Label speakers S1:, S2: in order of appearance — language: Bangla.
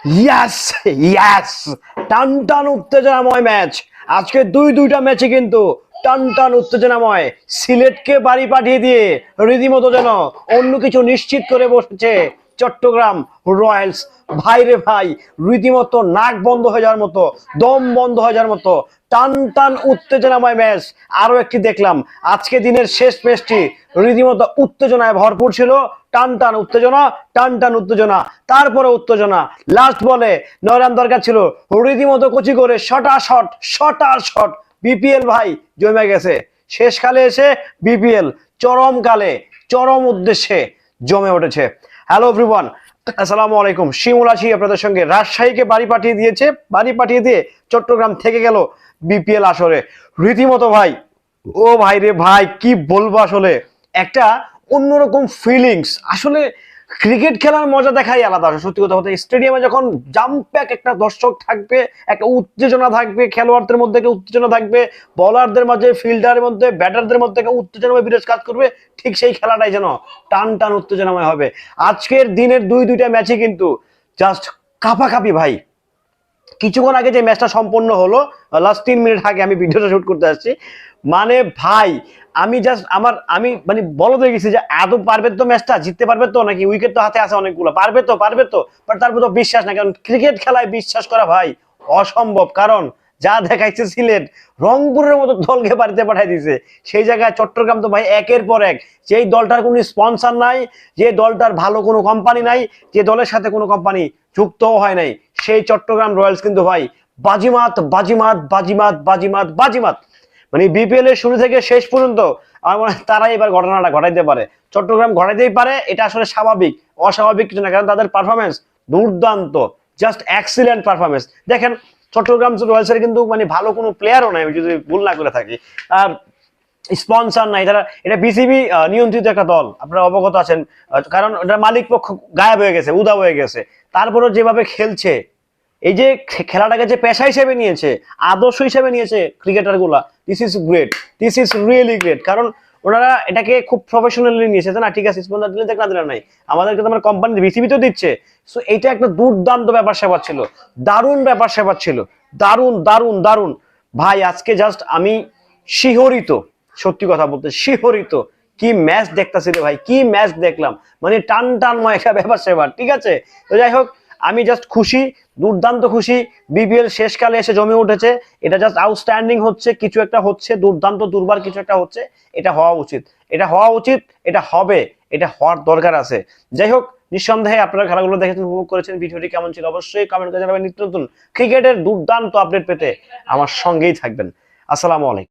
S1: ইয়াস ইয়াস, টান টান উত্তেজনাময় ম্যাচ। আজকে দুইটা ম্যাচে কিন্তু টান টান উত্তেজনাময়। সিলেটকে বাড়ি পাঠিয়ে দিয়ে রীতিমতো যেন অন্য কিছু নিশ্চিত করে বসেছে চট্টগ্রাম রয়্যালস। ভাই রে ভাই, রীতিমতো নাক বন্ধ হয়ে যাওয়ার মতো, দম বন্ধ হয়ে যাওয়ার মতো টান টান উত্তেজনাময় ম্যাচ। আরো একটি দেখলাম, আজকে দিনের শেষ ম্যাচটি রীতিমতো উত্তেজনায় ভরপুর ছিল। টান টান উত্তেজনা, টান টান উত্তেজনা, তারপরে উত্তেজনা। লাস্ট বলে 9 রান দরকার ছিল, রীতিমতো কচি করে শটা শট। বিপিএল ভাই জমে গেছে। শেষকালে এসে বিপিএল চরম কালে, চরম উদ্দেশ্যে জমে উঠেছে। হ্যালো এভরিওয়ান, আসসালামু আলাইকুম। শিমুল আছি আপনাদের সঙ্গে। রাজশাহীকে বাড়ি পাঠিয়ে দিয়েছে, বাড়ি পাঠিয়ে দিয়ে চট্টগ্রাম থেকে গেল বিপিএল আসরে। রীতিমতো ভাই, ও ভাই রে ভাই, কি বলবো আসলে, একটা অন্যরকম ফিলিংস। আসলে ক্রিকেট খেলার মজা দেখাই আলাদা। সত্যি কথা বলতে, স্টেডিয়ামে যখন জাম্প প্যাক একটা দর্শক থাকবে, একটা উত্তেজনা থাকবে, খেলোয়াড়দের মধ্যে একটা উত্তেজনা থাকবে, বলারদের মাঝে, ফিল্ডারের মধ্যে, ব্যাটারদের মধ্যে একটা উত্তেজনাময় বিরাজ কাজ করবে, ঠিক সেই খেলাটাই যেন টান টান উত্তেজনাময় হবে। আজকের দিনের দুইটা ম্যাচে কিন্তু জাস্ট কাঁপাকাঁপি ভাই। কিছুক্ষণ আগে যে ম্যাচটা সম্পন্ন হলো, লাস্ট 3 মিনিট আগে আমি ভিডিওটা শুট করতে আসছি, মানে ভাই আমি জাস্ট আমি মানে বলদ হয়ে গেছি যে এত পারবে তো, ম্যাচটা জিততে পারবে তো, নাকি উইকেট তো হাতে আছে অনেকগুলো, পারবে তো বাট তারপর তো বিশ্বাস না। কারণ ক্রিকেট খেলায় বিশ্বাস করা ভাই অসম্ভব। কারণ যা দেখাইছে সিলেট, রংপুরের মতো দলকে বাড়িতে পাঠাই দিছে। সেই জায়গায় চট্টগ্রাম তো ভাই একের পর এক, যেই দলটার কোনো স্পন্সর নাই, যে দলটার ভালো কোনো কোম্পানি নাই, যে দলের সাথে কোনো কোম্পানি যুক্তও হয় নাই, সেই চট্টগ্রাম রয়্যালস কিন্তু ভাই বাজিমাত বাজিমাত বাজিমাত বাজিমাত বাজিমাত। মানে বিপিএল এর শুরু থেকে শেষ পর্যন্ত আমার মনে হয় তারাই এবার ঘটনাটা ঘটাইতে পারে। চট্টগ্রাম ঘটাইতেই পারে, এটা আসলে স্বাভাবিক, অস্বাভাবিক কিছু না। কারণ তাদের পারফরমেন্স দুর্দান্ত, জাস্ট এক্সিলেন্ট পারফরমেন্স। দেখেন চট্টগ্রাম রয়্যালসের কিন্তু মানে ভালো কোনো প্লেয়ারও নাই, আমি যদি ভুল না করে থাকি। আর স্পন্সর নাই, তারা এটা বিসিবি নিয়ন্ত্রিত একটা দল, আপনারা অবগত আছেন। কারণ এটা মালিক পক্ষ গায়েব হয়ে গেছে, উদা হয়ে গেছে। তারপরে যেভাবে খেলছে, এই যে খেলাটাকে যে পেশা হিসেবে নিয়েছে, আদর্শ হিসেবে নিয়েছে ক্রিকেটার গুলা, this is great, this is really great. কারণ ওনারা এটাকে খুব প্রফেশনালি নিয়েছে। না ঠিক আছে, স্পন্সর দিলে না দিলে নাই, আমাদেরকে তো আমার কোম্পানি বিসিবি তো দিচ্ছে। সো এইটা একটা দুর্দান্ত ব্যাপার স্যাপার ছিল, দারুণ ব্যাপার স্যাপার ছিল, দারুণ দারুণ দারুণ। ভাই আজকে জাস্ট আমি শিহরিত, সত্যি কথা বলতে শিহরিত। কি ম্যাচ দেখতেছি রে ভাই, কি ম্যাচ দেখলাম, মানে টান টানময় একটা ব্যাপার স্যাপার। ঠিক আছে, তো যাই হোক, আমি জাস্ট খুশি, দুর্দান্ত খুশি। বিপিএল শেষকালে এসে জমে উঠেছে। এটা জাস্ট আউটস্ট্যান্ডিং হচ্ছে, কিছু একটা হচ্ছে, দুর্দান্ত দুর্বার কিছু একটা হচ্ছে। এটা হওয়া উচিত, এটা হওয়া উচিত, এটা হবে, এটা হওয়ার দরকার আছে। যাই হোক, নিঃসন্দেহে আপনারা খেলাগুলো দেখেছেন, উপভোগ করেছেন। ভিডিওটি কেমন ছিল অবশ্যই কমেন্ট করে জানাবেন। নিত্য নতুন ক্রিকেটের দুর্দান্ত আপডেট পেতে আমার সঙ্গেই থাকবেন। আসসালামু আলাইকুম।